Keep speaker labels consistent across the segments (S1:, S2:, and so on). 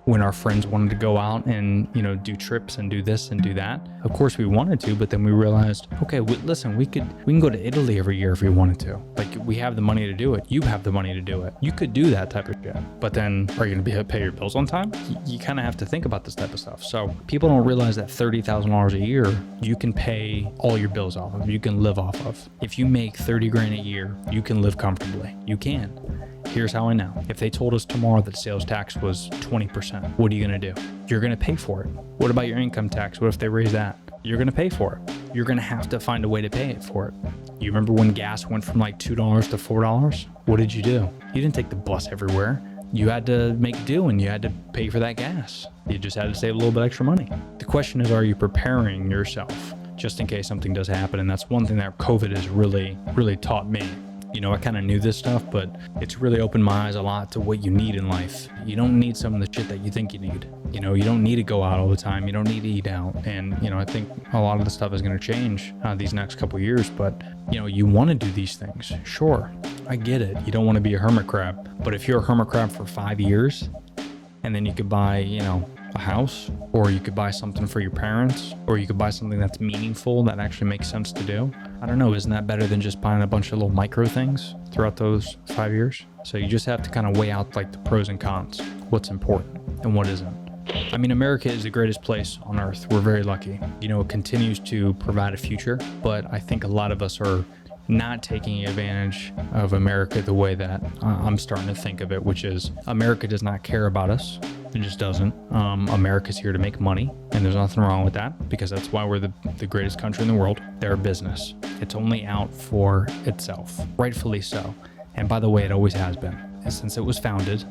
S1: when our friends wanted to go out and, do trips and do this and do that. Of course we wanted to, but then we realized, okay, listen, we can go to Italy every year if we wanted to. Like, we have the money to do it. You have the money to do it. You could do that type of shit. But then are you going to pay your bills on time? You kind of have to think about this type of stuff. So people don't realize that $30,000 a year, you can pay all your bills off of, you can live off of. If you make 30 grand a year, you can live comfortably. You can. Here's how I know. If they told us tomorrow that sales tax was 20%, what are you going to do? You're going to pay for it. What about your income tax? What if they raise that? You're going to pay for it. You're going to have to find a way to pay it for it. You remember when gas went from like $2 to $4? What did you do? You didn't take the bus everywhere. You had to make do and you had to pay for that gas. You just had to save a little bit extra money. The question is, are you preparing yourself just in case something does happen? And that's one thing that COVID has really, really taught me. I kind of knew this stuff, but it's really opened my eyes a lot to what you need in life. You don't need some of the shit that you think you need. You don't need to go out all the time. You don't need to eat out. And, I think a lot of the stuff is going to change these next couple of years. But, you want to do these things. Sure, I get it. You don't want to be a hermit crab. But if you're a hermit crab for 5 years and then you could buy, a house, or you could buy something for your parents, or you could buy something that's meaningful that actually makes sense to do. I don't know, isn't that better than just buying a bunch of little micro things throughout those 5 years? So you just have to kind of weigh out like the pros and cons, what's important and what isn't. I mean, America is the greatest place on earth. We're very lucky. It continues to provide a future, but I think a lot of us are not taking advantage of America the way that I'm starting to think of it, which is America does not care about us. It just doesn't. America's here to make money, and there's nothing wrong with that, because that's why we're the greatest country in the world. They're a business. It's only out for itself, rightfully so. And by the way, it always has been. And since it was founded,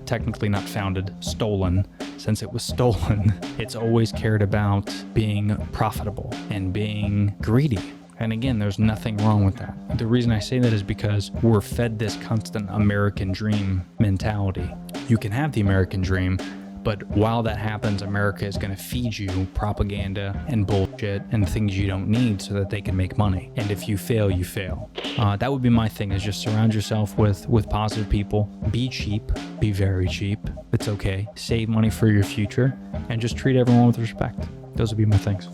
S1: technically not founded, stolen, since it was stolen, it's always cared about being profitable and being greedy. And again, there's nothing wrong with that. The reason I say that is because we're fed this constant American dream mentality. You can have the American dream, but while that happens, America is going to feed you propaganda and bullshit and things you don't need so that they can make money. And if you fail, you fail. That would be my thing, is just surround yourself with positive people. Be cheap. Be very cheap. It's okay. Save money for your future and just treat everyone with respect. Those would be my things.